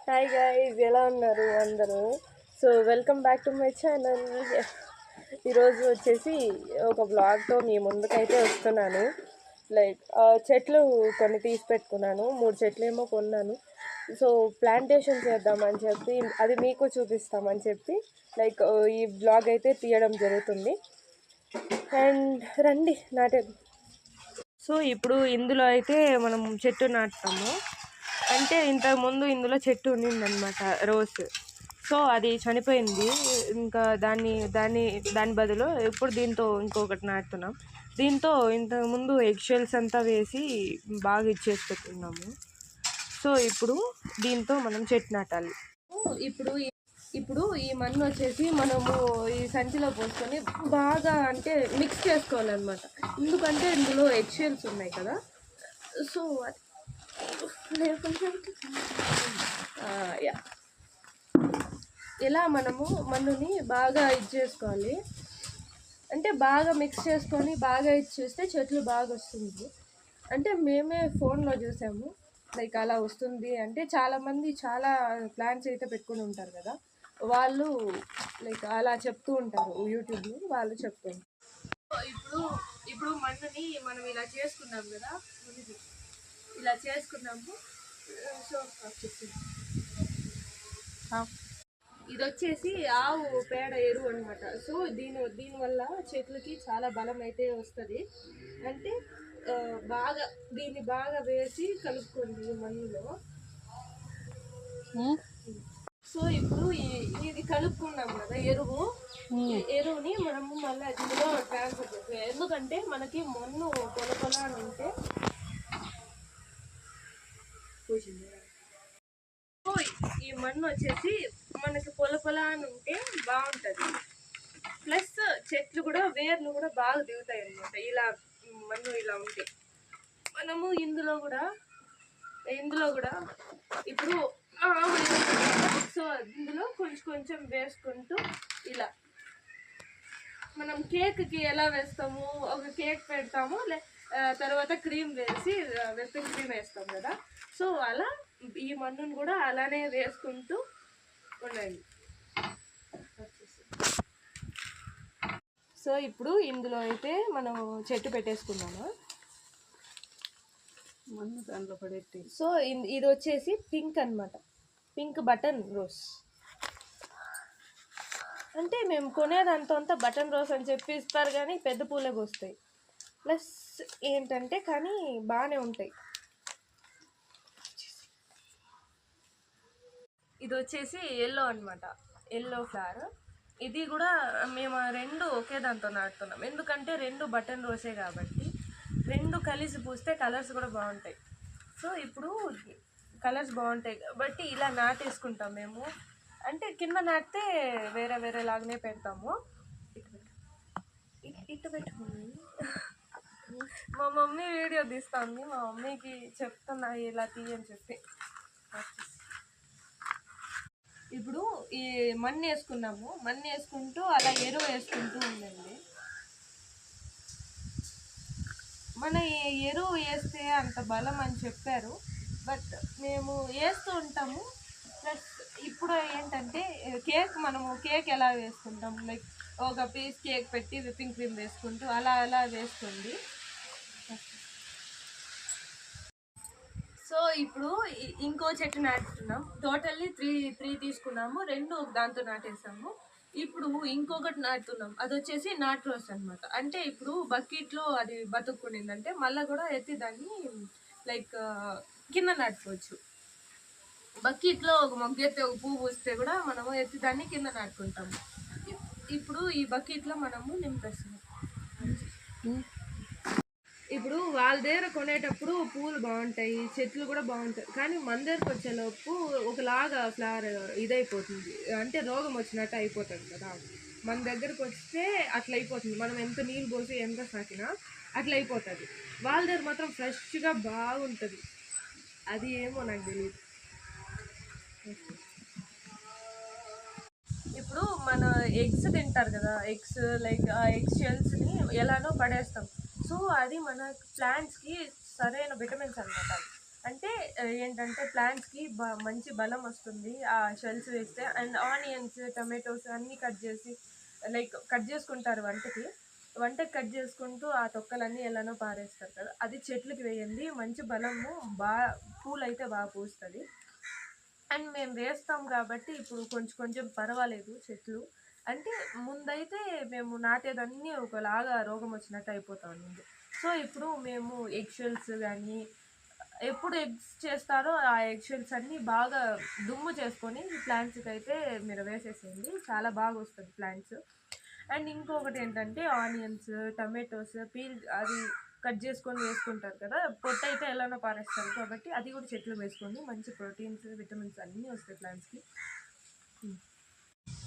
Hi guys, ఎలా ఉన్నారు అందరూ? So welcome back to my channel. ఈరోజు వచ్చేసి ఒక బ్లాగ్తో మీ ముందుకైతే వస్తున్నాను. లైక్ చెట్లు కొన్ని తీసి పెట్టుకున్నాను, 3 చెట్లు ఏమో కొన్నాను. సో ప్లాంటేషన్ చేద్దామని చెప్పి అది మీకు చూపిస్తామని చెప్పి లైక్ ఈ బ్లాగ్ అయితే తీయడం జరుగుతుంది. అండ్ రండి నాటేద్దాం. సో ఇప్పుడు ఇందులో అయితే మనం చెట్టు నాటుతాము. అంటే ఇంతకుముందు ఇందులో చెట్టు ఉండిందనమాట, రోజ్. సో అది చనిపోయింది. ఇంకా దాని బదులు ఇప్పుడు దీంతో ఇంకొకటి నాటుతున్నాం. దీంతో ఇంతకుముందు ఎగ్ షెల్స్ అంతా వేసి బాగా ఇచ్చేసి పెట్టుకున్నాము. సో ఇప్పుడు దీంతో మనం చెట్టు నాటాలి. ఇప్పుడు ఈ మన్ను వచ్చేసి మనము ఈ సంచిలో పోసుకొని బాగా అంటే మిక్స్ చేసుకోవాలన్నమాట. ఎందుకంటే ఇందులో ఎగ్ షెల్స్ ఉన్నాయి కదా. సో ఇలా మనము మన్నుని బాగా చేసుకోవాలి. అంటే బాగా మిక్స్ చేసుకొని బాగా ఇచ్చేస్తే చెట్లు బాగా వస్తుంది. అంటే మేమే ఫోన్లో చూసాము, లైక్ అలా వస్తుంది. అంటే చాలామంది చాలా ప్లాన్స్ అయితే పెట్టుకుని ఉంటారు కదా, వాళ్ళు లైక్ అలా చెప్తూ ఉంటారు యూట్యూబ్లో, వాళ్ళు చెప్తుంటారు. ఇప్పుడు మన్నుని మనం ఇలా చేసుకున్నాం కదా, ఇలా చేసుకున్నాము. సో ఇది వచ్చేసి ఆవు పేడ ఎరువు అనమాట. సో దీనివల్ల చెట్లకి చాలా బలం అయితే వస్తుంది. అంటే దీన్ని బాగా వేసి కలుపుకోండి మన్నులో. సో ఇప్పుడు ఇది కలుపుకున్నాం కదా ఎరువుని మనము మళ్ళీ దీనిలో ట్రాన్స్ఫర్ చేస్తాం. ఎందుకంటే మనకి మన్ను పొల అని ఉంటే ఈ మన్ను వచ్చేసి మనకి పొల అని ఉంటే బాగుంటుంది. ప్లస్ చెట్లు కూడా వేర్లు కూడా బాగా దిగుతాయి అన్నమాట. ఇలా మన్ను ఇలా ఉంటే మనము ఇందులో కూడా ఇప్పుడు సో ఇందులో కొంచెం వేసుకుంటూ ఇలా మనం కేక్కి ఎలా వేస్తాము, ఒక కేక్ పెడతాము, తర్వాత క్రీమ్ వేసి విప్పింగ్ క్రీమ్ వేస్తాం కదా. సో అలా ఈ మన్నును కూడా అలానే వేసుకుంటూ ఉండండి. సో ఇప్పుడు ఇందులో అయితే మనం చెట్టు పెట్టేసుకున్నాము. మన్ను దాంట్లో పడేట్టి. సో ఇది వచ్చేసి పింక్ అనమాట, పింక్ బటన్ రోజ్. అంటే మేము కొనేదంతా బటన్ రోజ్ అని చెప్పి ఇస్తారు, కానీ పెద్ద పూలే వస్తాయి. ప్లస్ ఏంటంటే కానీ బాగానే ఉంటాయి. ఇది వచ్చేసి ఎల్లో అనమాట, ఎల్లో ఫ్లవర్. ఇది కూడా మేము 2 ఒకే దాంతో నాటుతున్నాం. ఎందుకంటే 2 బటన్ రోసే కాబట్టి 2 కలిసి పూస్తే కలర్స్ కూడా బాగుంటాయి. సో ఇప్పుడు కలర్స్ బాగుంటాయి కాబట్టి ఇలా నాటేసుకుంటాం మేము. అంటే కింద నాటితే వేరే లాగానే పెడతాము. ఇటు పెట్టుకుని మా మమ్మీ వీడియో తీస్తుంది. మా మమ్మీకి చెప్తున్నా ఇలా తీయని చెప్పి. ఇప్పుడు ఈ మన్ను వేసుకున్నాము, మన్ను వేసుకుంటూ అలా ఎరువు వేసుకుంటూ ఉండండి. మన ఎరువు వేస్తే అంత బలం అని చెప్పారు, బట్ మేము వేస్తూ ఉంటాము. ప్లస్ ఇప్పుడు ఏంటంటే మనము కేక్ ఎలా వేసుకుంటాం, లైక్ ఒక పీస్ కేక్ పెట్టి విప్పింగ్ క్రీమ్ వేసుకుంటూ అలా వేసుకోండి. సో ఇప్పుడు ఇంకో చెట్టు నాటుతున్నాం. టోటల్లీ 3 తీసుకున్నాము, 2 దాంతో నాటేసాము. ఇప్పుడు ఇంకొకటి నాటుతున్నాం, అది వచ్చేసి నాట్ రోస్ అనమాట. అంటే ఇప్పుడు బకెట్లో అది బతుక్కునిందంటే మళ్ళీ కూడా ఎత్తి దాన్ని లైక్ కింద నాటుకోవచ్చు. బకెట్లో ఒక మొగ్గెత్తి ఒక పువ్వు పూస్తే కూడా మనము ఎత్తి దాన్ని కింద నాటుకుంటాము. ఇప్పుడు ఈ బకెట్లో మనము నింపేస్తున్నాం. ఇప్పుడు వాళ్ళ దగ్గర కొనేటప్పుడు పూలు బాగుంటాయి, చెట్లు కూడా బాగుంటాయి, కానీ మన దగ్గరకు వచ్చేలోపు ఒకలాగా ఫ్లవర్ ఇదైపోతుంది, అంటే రోగం వచ్చినట్టు అయిపోతుంది కదా. మన దగ్గరకు వస్తే అట్లా అయిపోతుంది, మనం ఎంత నీళ్ళు పోసి ఎంత సాకినా అట్లా అయిపోతుంది. వాళ్ళ దగ్గర మాత్రం ఫ్రెష్గా బాగుంటుంది. అది ఏమో నాకు తెలియదు. ఇప్పుడు మన ఎగ్స్ తింటారు కదా, ఎగ్స్ లైక్ ఆ ఎగ్ షెల్స్ని ఎలానో పడేస్తాం. సో అది మన ప్లాంట్స్కి సరైన విటమిన్స్ అనమాట. అంటే ఏంటంటే ప్లాంట్స్కి మంచి బలం వస్తుంది ఆ షెల్స్ వేస్తే. అండ్ ఆనియన్స్, టమాటోస్ అన్నీ కట్ చేసి లైక్ కట్ చేసుకుంటారు వంటకి కట్ చేసుకుంటూ ఆ తొక్కలన్నీ ఎలానో పారేస్తారు కదా, అది చెట్లకి వేయండి. మంచి బలము, పూలు అయితే బాగా పూస్తుంది. అండ్ మేము వేస్తాం కాబట్టి ఇప్పుడు కొంచెం కొంచెం పర్వాలేదు చెట్లు. అంటే ముందైతే మేము నాటేదన్నీ ఒకలాగా రోగం వచ్చినట్టు అయిపోతా ఉంది. సో ఇప్పుడు మేము ఎగ్ షెల్స్ కానీ ఎప్పుడు ఎగ్స్ చేస్తారో ఆ ఎగ్ షెల్స్ అన్నీ బాగా దుమ్ము చేసుకొని ప్లాంట్స్కి అయితే మీరు వేసేసేయండి, చాలా బాగా వస్తుంది ప్లాంట్స్. అండ్ ఇంకొకటి ఏంటంటే ఆనియన్స్, టమాటోస్ అది కట్ చేసుకొని వేసుకుంటారు కదా, పొట్టు అయితే ఎలానో పారేస్తారు కాబట్టి అది కూడా చెట్లు వేసుకోండి. మంచి ప్రోటీన్స్, విటమిన్స్ అన్నీ వస్తాయి ప్లాంట్స్కి.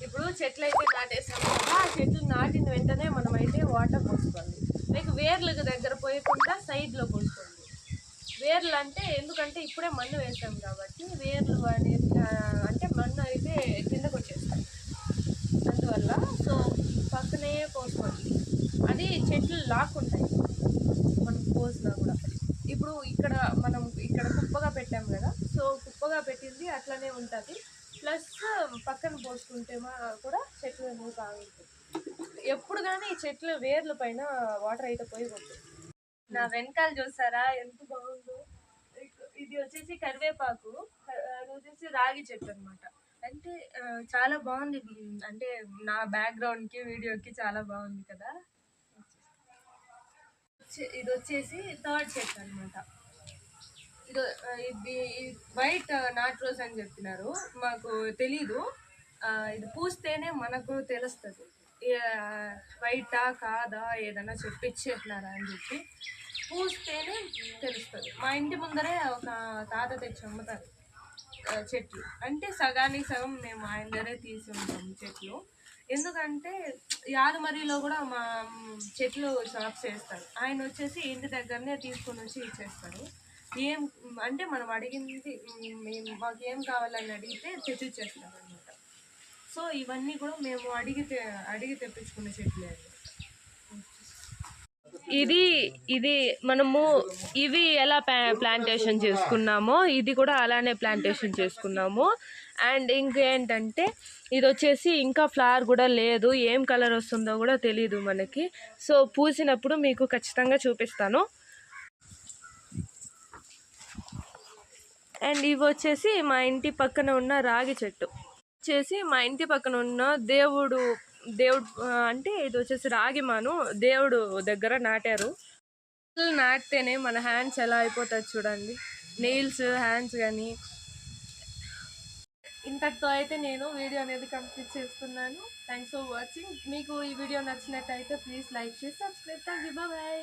ఇప్పుడు చెట్లు అయితే నాటేసాము కదా, ఆ చెట్లు నాటిన వెంటనే మనం అయితే వాటర్ పోసుకోవాలి. లైక్ వేర్లకు దగ్గర పోయకుండా సైడ్లో పోసుకోండి. వేర్లు అంటే ఎందుకంటే ఇప్పుడే మన్ను వేసాం కాబట్టి వేర్లు అనేది అంటే మన్ను అయితే కిందకు వచ్చేస్తాయి, అందువల్ల సో పక్కనే పోసుకోండి. అది చెట్లు లాక్కుంటాయి మనం పోసినా కూడా. ఇప్పుడు మనం ఇక్కడ కుప్పగా పెట్టాం కదా, సో కుప్పగా పెట్టింది అట్లనే ఉంటుంది. ప్లస్ పక్కన పోసుకుంటే కూడా చెట్లు ఏమో బాగుంటుంది. ఎప్పుడు కానీ ఈ చెట్లు వేర్ల పైన వాటర్ అయితే పోయకూడదు. నా వెనకాల చూసారా ఎంత బాగుందో. ఇది వచ్చేసి కరివేపాకు, అది వచ్చేసి రాగి చెట్టు అనమాట. అంటే చాలా బాగుంది. అంటే నా బ్యాక్గ్రౌండ్కి వీడియోకి చాలా బాగుంది కదా. ఇది వచ్చేసి థర్డ్ చెట్టు అనమాట. ఇది వైట్ నాట్ రోజ్ అని చెప్పినారు, మాకు తెలీదు. ఇది పూస్తేనే మనకు తెలుస్తుంది వైటా కాదా, ఏదైనా చెప్పించేసినారా అని చెప్పి. పూస్తేనే తెలుస్తుంది. మా ఇంటి ముందరే ఒక తాత తెచ్చి అమ్ముతారు చెట్లు. అంటే సగానికి సగం మేము ఆయన దగ్గరే తీసి ఉంటాము చెట్లు. ఎందుకంటే యాదమరిలో కూడా మా చెట్లు షాప్స్ చేస్తారు. ఆయన వచ్చేసి ఇంటి దగ్గరనే తీసుకొని వచ్చి ఇచ్చేస్తారు. ఏం అంటే మనం అడిగింది మాకేం కావాలని అడిగితే తెచ్చిచ్చేస్తారు అనమాట. సో ఇవన్నీ కూడా మేము అడిగి తెప్పించుకునే చెట్లే అనమాట. ఇది మనము ఇవి ఎలా ప్లాంటేషన్ చేసుకున్నామో ఇది కూడా అలానే ప్లాంటేషన్ చేసుకున్నాము. అండ్ ఇంకేంటంటే ఇది వచ్చేసి ఇంకా ఫ్లవర్ కూడా లేదు, ఏం కలర్ వస్తుందో కూడా తెలీదు మనకి. సో పూసినప్పుడు మీకు ఖచ్చితంగా చూపిస్తాను. అండ్ ఇవి వచ్చేసి మా ఇంటి పక్కన ఉన్న రాగి చెట్టు. వచ్చేసి మా ఇంటి పక్కన ఉన్న దేవుడు అంటే ఇది వచ్చేసి రాగిమాను దేవుడు దగ్గర నాటారు. నాటితేనే మన హ్యాండ్స్ ఎలా అయిపోతుంది చూడండి, నెయిల్స్, హ్యాండ్స్ కానీ. ఇంతటితో అయితే నేను వీడియో అనేది కంప్లీట్ చేస్తున్నాను. Thanks for watching. మీకు ఈ వీడియో నచ్చినట్టయితే ప్లీజ్ లైక్ చేసి సబ్స్క్రైబ్. Thank you, bye.